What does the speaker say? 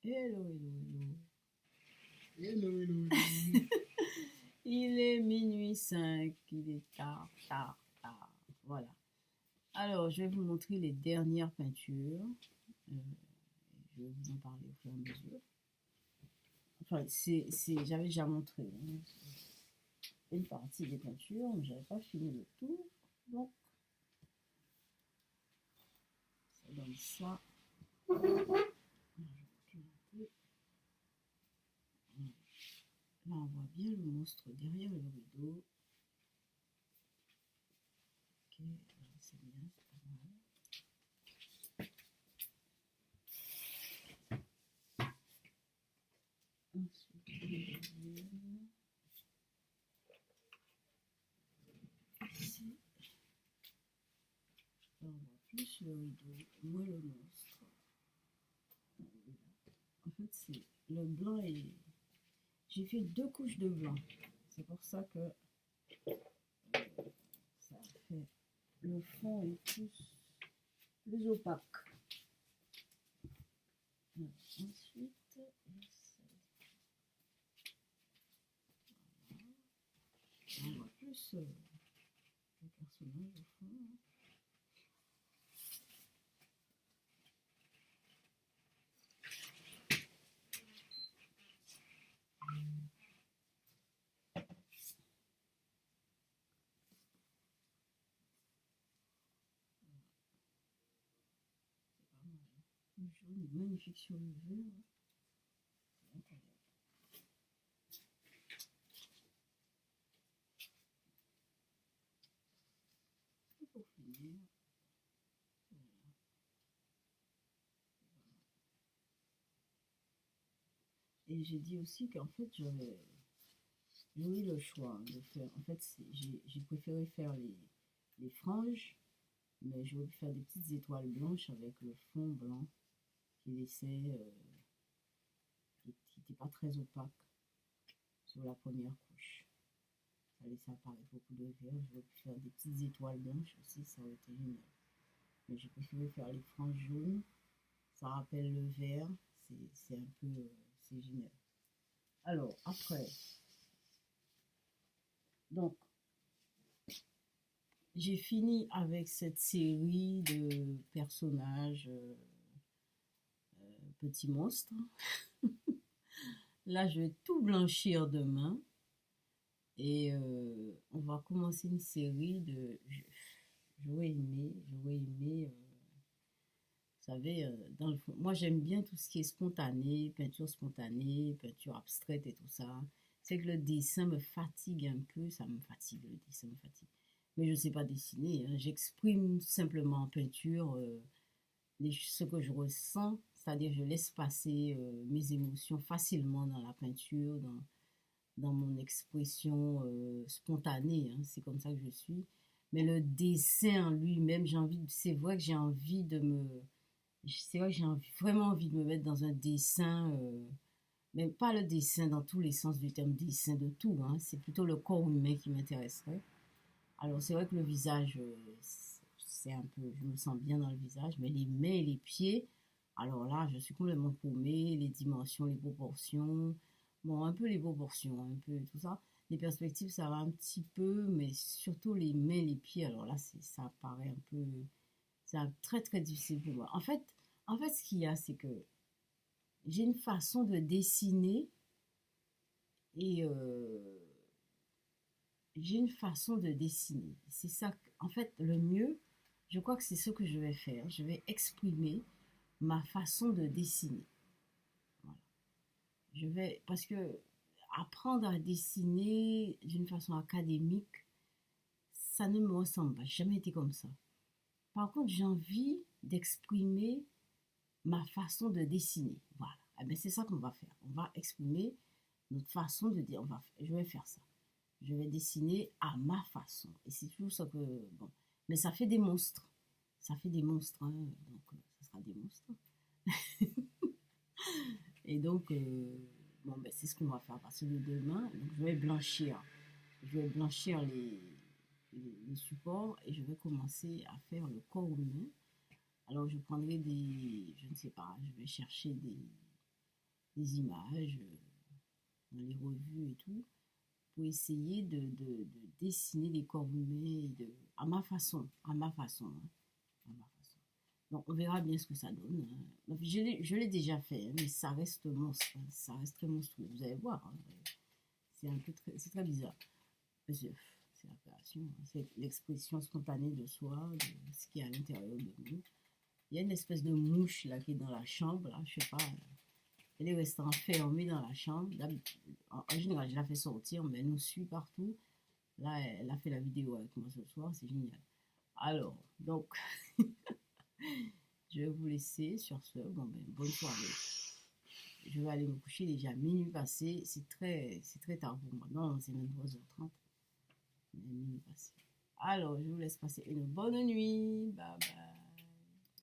Hello, hello, hello. Hello, hello, hello. Il est minuit 5, il est tard, tard, tard. Voilà. Alors, je vais vous montrer les dernières peintures. Euh, je vais vous en parler au fur et à mesure. Enfin, j'avais déjà montré une partie des peintures, mais je n'avais pas fini le tout. Donc, ça donne ça. Là, on voit bien le monstre derrière le rideau. Ok, c'est bien, c'est pas mal. Ensuite, ici, on voit plus le rideau, moins le monstre. En fait, c'est le blanc et j'ai fait 2 couches de blanc. C'est pour ça que ça fait le fond est plus opaque. Ensuite, on voit plus le personnage au fond. Le jaune est magnifique sur le vert. C'est incroyable. Et pour finir, voilà. Et j'ai dit aussi qu'en fait, j'avais eu le choix de faire. En fait, j'ai préféré faire les franges, mais j'aurais pu faire des petites étoiles blanches avec le fond blanc qui laissait, qui n'était pas très opaque sur la première couche. Ça laissait apparaître beaucoup de vert. J'aurais pu faire des petites étoiles blanches aussi, ça aurait été génial. Mais j'ai préféré faire les franges jaunes. Ça rappelle le vert, c'est un peu, c'est génial. Alors, après, donc, j'ai fini avec cette série de personnages petits monstres. Là, je vais tout blanchir demain et on va commencer une série de. J'aurais aimé, vous savez, dans le fond, moi j'aime bien tout ce qui est spontané, peinture abstraite et tout ça. C'est que le dessin me fatigue un peu, ça me fatigue, le dessin me fatigue. Mais je ne sais pas dessiner, hein. J'exprime simplement en peinture ce que je ressens, c'est-à-dire je laisse passer mes émotions facilement dans la peinture, dans mon expression spontanée, hein. C'est comme ça que je suis. Mais le dessin en lui-même, c'est vrai que j'ai envie de me, c'est vrai que vraiment envie de me mettre dans un dessin, mais pas le dessin dans tous les sens du terme dessin de tout, hein. C'est plutôt le corps humain qui m'intéresserait. Alors c'est vrai que le visage, c'est un peu, je me sens bien dans le visage, mais les mains et les pieds, alors là, je suis complètement paumée, les dimensions, les proportions, bon, un peu les proportions, un peu tout ça. Les perspectives, ça va un petit peu, mais surtout les mains, les pieds, alors là, ça paraît un peu, c'est très très difficile pour moi. En fait, ce qu'il y a, c'est que j'ai une façon de dessiner et j'ai une façon de dessiner. C'est ça, en fait, le mieux, je crois que c'est ce que je vais faire. Je vais exprimer ma façon de dessiner. Voilà. Parce que apprendre à dessiner d'une façon académique, ça ne me ressemble pas. J'ai jamais été comme ça. Par contre, j'ai envie d'exprimer ma façon de dessiner. Voilà. Eh bien, c'est ça qu'on va faire. On va exprimer notre façon de dire. Je vais faire ça. Je vais dessiner à ma façon. Et c'est toujours ça que... Bon. Mais ça fait des monstres. Ça fait des monstres, hein. Donc, ça sera des monstres. Et donc, bon, ben, c'est ce qu'on va faire à partir de demain. Donc, je vais blanchir. Je vais blanchir les supports et je vais commencer à faire le corps humain. Alors, je prendrai je ne sais pas, je vais chercher des images dans les revues et tout, pour essayer de dessiner des corps humains à ma façon, à ma façon, hein, à ma façon. Donc, on verra bien ce que ça donne, hein. Je l'ai déjà fait, hein, mais ça reste monstre, hein, ça reste très monstrueux. Vous allez voir, hein, c'est très bizarre. C'est la création, hein, c'est l'expression spontanée de soi, de ce qui est à l'intérieur de nous. Il y a une espèce de mouche là qui est dans la chambre, là, je sais pas. Elle est restée enfermée dans la chambre. Là, en général, je la fais sortir, mais elle nous suit partout. Là, elle a fait la vidéo avec moi ce soir, c'est génial. Alors, donc, je vais vous laisser sur ce. Bon, ben, bonne soirée. Je vais aller me coucher déjà minuit passé. C'est très tard pour moi. Non, c'est même 3h30. Minuit passé. Alors, je vous laisse passer une bonne nuit. Bye bye.